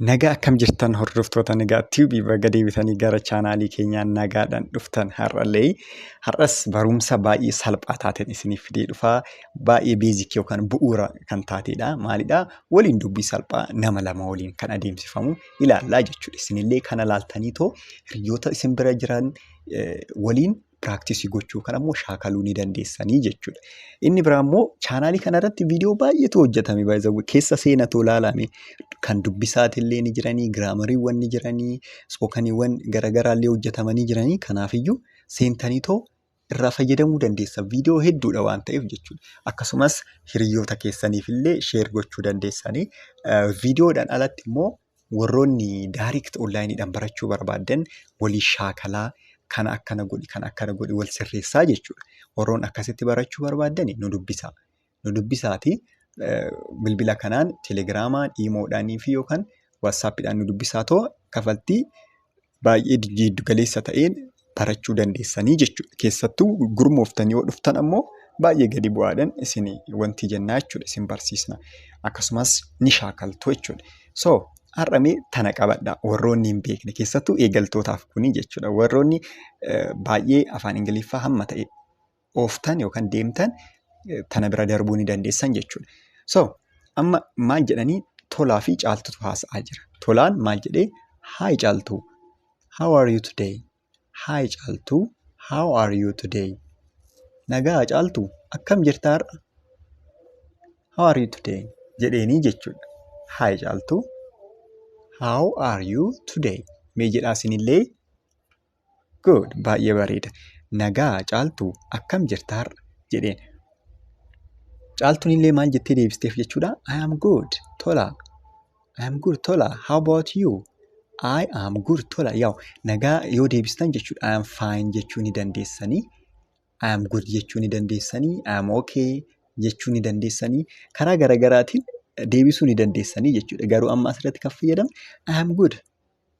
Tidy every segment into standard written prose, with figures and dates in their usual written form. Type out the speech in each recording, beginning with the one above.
Nagaa akkam jirtan hordoftoota Nagaa Tiyuubii baga deebitanii gara chaanaalii keenyaa nagaadhaan dhuftan har'as barumsa baay'ee salphaa taateen isiniif fidee dhufaa. Baay'ee beezik yookaan bu'uura kan taatedha. Maalidhaa? Waliin dubbii salphaa nama lama waliin kan adeemsifamu ilaallaa jechuudha. Isinillee kana laaltaniitoo hiriyoota isin bira jiran waliin piraaktisii gochuu kan ammoo shaakaluu ni dandeessanii jechuudha. Inni biraa immoo chaanaalii kanarratti viidiyoo baay'eetu hojjetame keessa seenatoo ilaalame. Kan dubbisaatillee ni jiranii, giraamariiwwan ni jiranii, spookaniiwwan garaagaraallee hojjetamanii jiranii. Kanaafiyyuu seentaniitoo irraa fayyadamuu dandeessa. Viidiyoo hedduudha waan ta'eef jechuudha. Akkasumas hiriyoota keessaniifillee sheer gochuu dandeessanii. Viidiyoodhaan alatti immoo warroonni daayirekt onlaayiniidhaan barachuu barbaadan walii shaakalaa kana akkana godhi wal sirreessaa jechuudha. Warroon akkasitti barachuu barbaadan nu dubbisa. Nu dubbisaatii. Bilbila kanaan teelegiraamaan, iimoodhaanii fi yookaan waatsaappiidhaan nu dubbisaatoo kafaltii baay'ee giddu galeessa ta'een barachuu dandeessanii jechuudha. Keessattuu gurmooftanii yoo dhuftan ammoo baay'ee gadi bu'aadhaan isin wanti jennaa jechuudha. Isin barsiisna. Akkasumas ni shaakaltu jechuudha. So har'amee tana qabadha. Warroonni hin beekne keessattuu eegaltootaaf kuni jechuudha. Warroonni baay'ee afaan Ingiliffaa hamma ta'e ooftan yookaan deemtan tana bira darbuu ni dandeessan jechuudha. So amma maal jedhanii tolaa fi caaltutu haasa'aa jira. Tolaan maal jedhee hi caaltuu how are you today? Hi caaltuu how are you today? Nagaa caaltuu akkam jirta har'a? How are you today? Jedheenii jechuudha. Hi caaltuu how are you today? Mee jedhaa isinillee good baay'ee bareeda. Nagaa caaltuu akkam jirta har'a? Jedheen. Caaltuun illee maal jettee deebisteef jechuudha. I am good tola. I am good tola. How about you? I am good tola. Yaa'u nagaa yoo deebistan jechuudha. I am fine jechuu ni dandeessanii. I am good jechuu ni dandeessanii. I am okay jechuu ni dandeessanii. Karaa garaagaraatiin deebisuu ni dandeessanii jechuudha. Garuu amma asirratti kan fayyadamu I am good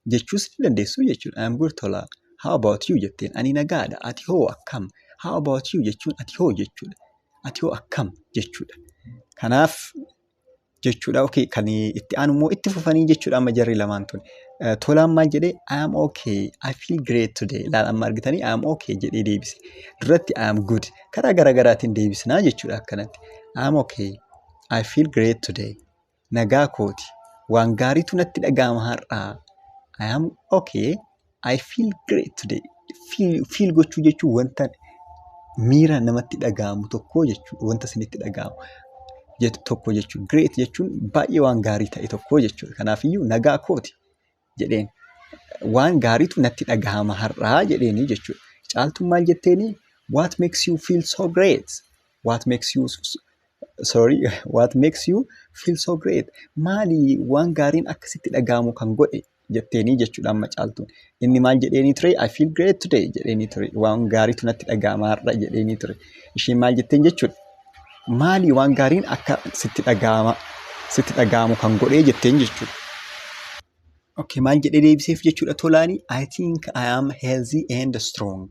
jechuus ni dandeessu jechuudha. I am good tola. How about you jetteen. Ani nagaadha. Ati hoo akkam? How about you jechuun ati hoo jechuudha. Ati hoo akkam jechuudha. Kanaaf jechuudha. Okay, kan itti aanu immoo itti fufanii jechuudha. Amma jarri lamaan tun. Tolaan maal jedhee I am okay. I feel great today. Laal amma argitanii I am okay jedhee deebise. Duratti I am good. Karaa garaagaraatiin deebisnaa jechuudha akkanatti. I am okay. I feel great today. Nagaa kooti. Waan gaariitu natti dhaga'ama har'aa. I am okay. I feel great today. Feel gochuu jechuun wanta miira namatti dhaga'amu tokko jechuudha. Wanta isinitti dhaga'amu tokko jechuudha. Great jechuun baay'ee waan gaarii ta'e tokko jechuudha. Kanaafiyyuu nagaa kooti jedheen. Waan gaariitu natti dhaga'ama har'aa jedheeni jechuudha. Caaltuun maal jetteeni? What makes you feel so great? What makes you feel so great? Maali waan gaariin akkasitti dhaga'amu kan godhe jetteeni jechuudha amma caaltuun. Inni maal jedheeni ture? I feel great today jedheeni ture. Waan gaariitu natti dhaga'ama har'a jedheeni ture. Isheen maal jetteen jechuudha? Maali waan gaariin akka sitti dhaga'amu kan godhee jetteen jechuudha. Okay, maal jedhee deebiseef jechuudha tolaani? I think I am healthy and strong.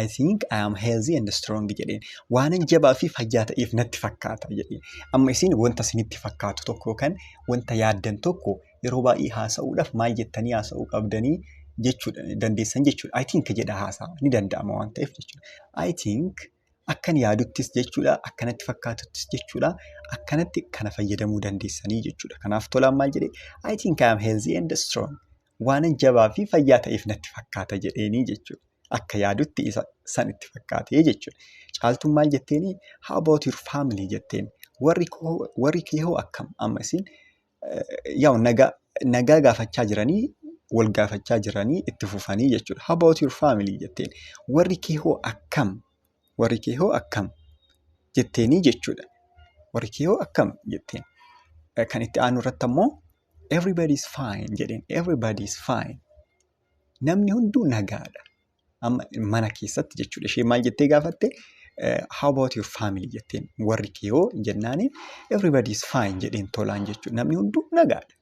I think I am healthy and strong jedheen. Waanan jabaa fi fayyaa ta'eef natti fakkaata jedheen. Amma isin wanta isinitti fakkaatu tokko kan wanta yaaddan tokko yeroo baay'ee haasa'uudhaaf maal jettanii haasa'uu qabdanii jechuudha dandeessan jechuudha. I think jedha haasa'a ni danda'ama waan ta'eef jechuudha. I think akkan yaaduttis jechuudha, akkanatti fakkaatuttis jechuudha, akkanatti kana fayyadamuu dandeessanii jechuudha. Kanaaf tolaan maal jedhee I think I am healthy and strong. Waanan jabaa fi fayyaa ta'eef natti fakkaata jedheenii jechuudha. Akka yaadutti isa san itti fakkaatee jechuudha. Caaltuun maal jetteeni? How about your family jetteen. Warri kee hoo akkam? Amma isin yaa'u nagaa gaafachaa jiranii, wal gaafachaa jiranii itti fufanii jechuudha. How about your family jetteen. Warri kee hoo akkam? Warri kee hoo akkam jetteenii jechuudha. Warri kee hoo akkam jetteen. Kan itti aanu irratti ammoo everybody is fine jedheen. Everybody is fine. Namni hunduu nagaadha. Amma mana keessatti jechuudha. Ishee maal jettee gaafatte? How about your family jetteen. Warri kee hoo jennaani everybody is fine jedheen tolaan jechuudha. Namni hunduu nagaadha.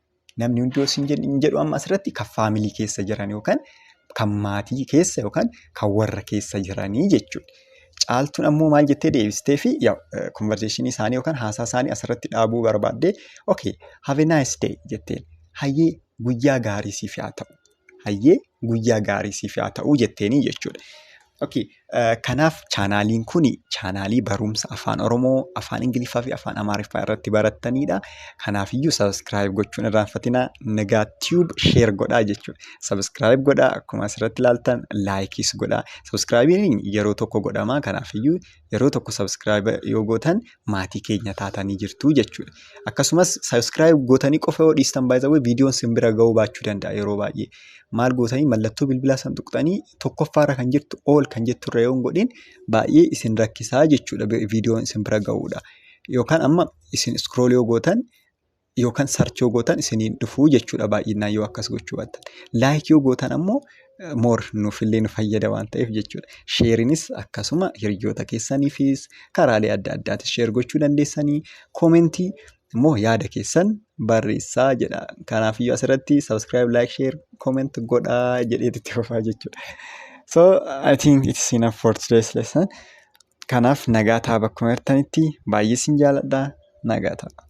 Namni hunduu isin jedhu amma asirratti kan faamilii keessa jiran yookaan kan maatii keessa yookaan kan warra keessa jiranii jechuudha. Caaltuun ammoo maal jettee deebistee fi conversation isaanii yookaan haasaa isaanii asirratti dhaabuu barbaadde okay have a nice day jetteen. hayyee guyyaa gaarii siif haa ta'u. Hayyee guyyaa gaarii siif haa ta'u jetteeni jechuudha. Okay. Kanaaf chaanaaliin kuni chaanaalii barumsa afaan Oromoo, afaan Ingiliffaa fi afaan Amaariffaa irratti barattanidha. Kanaafiyyuu sabiskiraayib gochuun irraanfatinaa. Nagaa Tube sheer godhaa jechuudha. Sabiskiraayib godhaa akkuma asirratti ilaaltan laayikis godhaa. Sabiskiraayibiin yeroo tokko godhamaa. Kanaafiyyuu yeroo tokko sabiskiraayib yoo gootan maatii keenya taatanii jirtu jechuudha. Akkasumas sabiskiraayib gootanii qofa yoo dhiistan baay'ee viidiyoon simbira ga'uu baachuu danda'a yeroo baay'ee. Maal gootanii mallattoo bilbilaa san tuqxanii tokkoffaarra kan jirtu ol kan jettu irra yoo hin godhin baay'ee isin rakkisaa jechuudha viidiyoon isin bira ga'uudha. Yookaan amma isin iskrool yoo gootan yookaan sarch yoo gootan isiniin dhufuu jechuudha baay'inaan yoo akkas gochuu baattan. Laayik yoo gootan ammoo moor nuufillee nu fayyada waan ta'eef jechuudha. Sheerinis akkasuma hiriyoota keessaniifis karaalee adda addaatis sheer gochuu dandeessanii. Koomentii immoo yaada keessan barreessaa jedha. Kanaafiyyuu asirratti subscribe, like, share, comment godhaa jedheetti itti fufaa jechuudha. So I think it's enough for today's lesson. Kanaaf nagaa ta'a bakkuma jirtanitti baay'ee sin jaaladha. Nagaa ta'a.